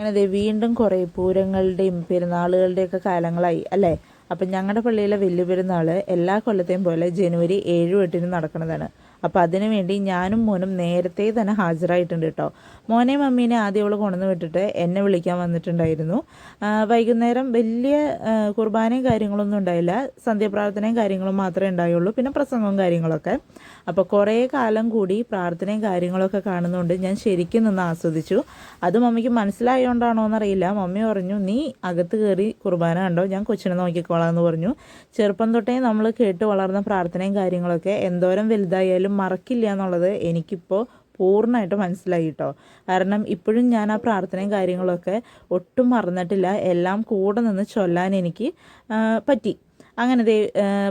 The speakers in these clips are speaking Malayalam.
അങ്ങനെ ദേ വീണ്ടും കുറേ പൂരങ്ങളുടെയും പെരുന്നാളുകളുടെയൊക്കെ കാലങ്ങളായി അല്ലേ. അപ്പം ഞങ്ങളുടെ പള്ളിയിലെ വലിയ പെരുന്നാൾ എല്ലാ കൊല്ലത്തെയും പോലെ ജനുവരി 7, 8 നടക്കുന്നതാണ്. അപ്പോൾ അതിനു വേണ്ടി ഞാനും മോനും നേരത്തെ തന്നെ ഹാജരായിട്ടുണ്ട് കേട്ടോ. മോനെയും മമ്മീനെ ആദ്യം അവൾ കൊണ്ടുവന്ന് വിട്ടിട്ട് എന്നെ വിളിക്കാൻ വന്നിട്ടുണ്ടായിരുന്നു. വൈകുന്നേരം വലിയ കുർബാനയും കാര്യങ്ങളൊന്നും ഉണ്ടായില്ല, സന്ധ്യാപ്രാർത്ഥനയും കാര്യങ്ങളും മാത്രമേ ഉണ്ടായുള്ളൂ, പിന്നെ പ്രസംഗവും കാര്യങ്ങളൊക്കെ. അപ്പോൾ കുറേ കാലം കൂടി പ്രാർത്ഥനയും കാര്യങ്ങളൊക്കെ കാണുന്നതുകൊണ്ട് ഞാൻ ശരിക്കും നിന്ന് ആസ്വദിച്ചു. അത് മമ്മിക്ക് മനസ്സിലായതുകൊണ്ടാണോ എന്നറിയില്ല. മമ്മി പറഞ്ഞു, നീ അകത്ത് കയറി കുർബാന കണ്ടോ, ഞാൻ കൊച്ചിനെ നോക്കിക്കോളാം എന്ന് പറഞ്ഞു. ചെറുപ്പം തൊട്ടേ നമ്മൾ കേട്ട് വളർന്ന പ്രാർത്ഥനയും കാര്യങ്ങളൊക്കെ എന്തോരം വലുതായാലും മറക്കില്ല എന്നുള്ളത് എനിക്കിപ്പോൾ പൂർണ്ണമായിട്ട് മനസ്സിലായി കേട്ടോ. കാരണം ഇപ്പോഴും ഞാൻ ആ പ്രാർത്ഥനയും കാര്യങ്ങളൊക്കെ ഒട്ടും മറന്നിട്ടില്ല. എല്ലാം കൂടെ നിന്ന് ചൊല്ലാൻ എനിക്ക് പറ്റി. അങ്ങനെ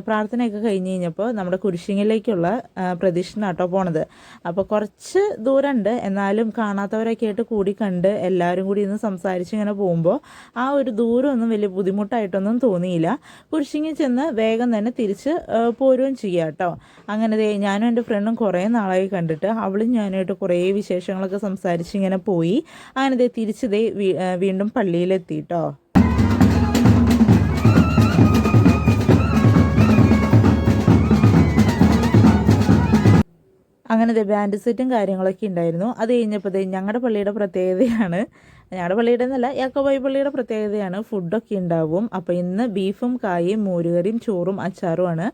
പ്രാർത്ഥനയൊക്കെ കഴിഞ്ഞ് കഴിഞ്ഞപ്പോൾ നമ്മുടെ കുരിശിങ്ങിലേക്കുള്ള പ്രദക്ഷിണ കേട്ടോ പോണത്. അപ്പോൾ കുറച്ച് ദൂരമുണ്ട്, എന്നാലും കാണാത്തവരൊക്കെ ആയിട്ട് കൂടി കണ്ട് എല്ലാവരും കൂടി ഇന്ന് സംസാരിച്ച് ഇങ്ങനെ പോകുമ്പോൾ ആ ഒരു ദൂരമൊന്നും വലിയ ബുദ്ധിമുട്ടായിട്ടൊന്നും തോന്നിയില്ല. കുരിശിങ്ങി ചെന്ന് വേഗം തന്നെ തിരിച്ച് പോരുകയും ചെയ്യാം കേട്ടോ. അങ്ങനെ ഞാനും എൻ്റെ ഫ്രണ്ടും കുറേ നാളായി കണ്ടിട്ട്, അവളും ഞാനുമായിട്ട് കുറേ വിശേഷങ്ങളൊക്കെ സംസാരിച്ച് ഇങ്ങനെ പോയി. അങ്ങനെ തിരിച്ച് വീണ്ടും പള്ളിയിലെത്തി കേട്ടോ. അങ്ങനെ ബാൻഡ് സെറ്റും കാര്യങ്ങളൊക്കെ ഉണ്ടായിരുന്നു. അത് കഴിഞ്ഞപ്പോൾ ഞങ്ങളുടെ പള്ളിയുടെ പ്രത്യേകതയാണ്, ഞങ്ങളുടെ പള്ളിയുടെ എന്നല്ല, യാക്കോബായ പള്ളിയുടെ പ്രത്യേകതയാണ് ഫുഡൊക്കെ ഉണ്ടാവും. അപ്പോൾ ഇന്ന് ബീഫും കായും മോരുകറിയും ചോറും അച്ചാറുമാണ്.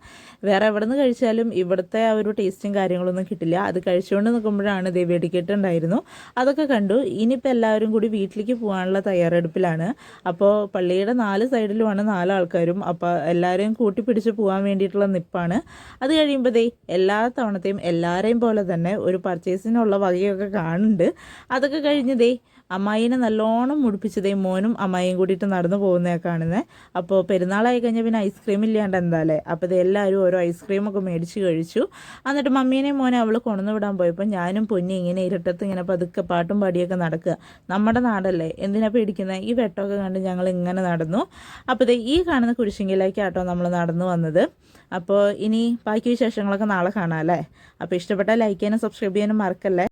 വേറെ എവിടെ നിന്ന് കഴിച്ചാലും ഇവിടുത്തെ ആ ഒരു ടേസ്റ്റും കാര്യങ്ങളൊന്നും കിട്ടില്ല. അത് കഴിച്ചുകൊണ്ട് നിൽക്കുമ്പോഴാണ് വെടിക്കെട്ട് ഉണ്ടായിരുന്നു, അതൊക്കെ കണ്ടു. ഇനിയിപ്പോൾ എല്ലാവരും കൂടി വീട്ടിലേക്ക് പോകാനുള്ള തയ്യാറെടുപ്പിലാണ്. അപ്പോൾ പള്ളിയുടെ 4 സൈഡിലുമാണ് 4 ആൾക്കാരും. അപ്പോൾ എല്ലാവരെയും കൂട്ടിപ്പിടിച്ച് പോകാൻ വേണ്ടിയിട്ടുള്ള നിപ്പാണ്. അത് കഴിയുമ്പോൾ എല്ലാ തവണത്തെയും എല്ലാവരെയും പോലെ തന്നെ ഒരു പർച്ചേസിനുള്ള വകയൊക്കെ കാണുന്നുണ്ട്. അതൊക്കെ കഴിഞ്ഞ് അമ്മായിനെ നല്ലോണം മുടിപ്പിച്ചതേ മോനും അമ്മായിയും കൂടിയിട്ട് നടന്നു പോകുന്നതൊക്കെ കാണുന്നത്. അപ്പോൾ പെരുന്നാളായി കഴിഞ്ഞാൽ പിന്നെ ഐസ്ക്രീം ഇല്ലാണ്ട് എന്താല്ലേ. അപ്പോൾ എല്ലാവരും ഓരോ ഐസ്ക്രീമൊക്കെ മേടിച്ച് കഴിച്ചു. എന്നിട്ട് മമ്മീനെയും മോനെ അവൾ കൊണ്ടുവന്ന് വിടാൻ പോയപ്പോൾ ഞാനും പൊന്നി ഇങ്ങനെ ഇരുട്ടത്ത് ഇങ്ങനെ പതുക്കെ പാട്ടും പാടിയൊക്കെ നടക്കുക. നമ്മുടെ നാടല്ലേ, എന്തിനാ പേടിക്കുന്നത്. ഈ വെട്ടമൊക്കെ കണ്ട് ഞങ്ങൾ ഇങ്ങനെ നടന്നു. അപ്പോൾ ഈ കാണുന്ന കുരിശിങ്കിലേക്കാട്ടോ നമ്മൾ നടന്നു വന്നത്. അപ്പോൾ ഇനി ബാക്കി വിശേഷങ്ങളൊക്കെ നാളെ കാണാം അല്ലേ. അപ്പോൾ ഇഷ്ടപ്പെട്ടാൽ ലൈക്ക് ചെയ്യാനും സബ്സ്ക്രൈബ് ചെയ്യാനും മറക്കല്ലേ.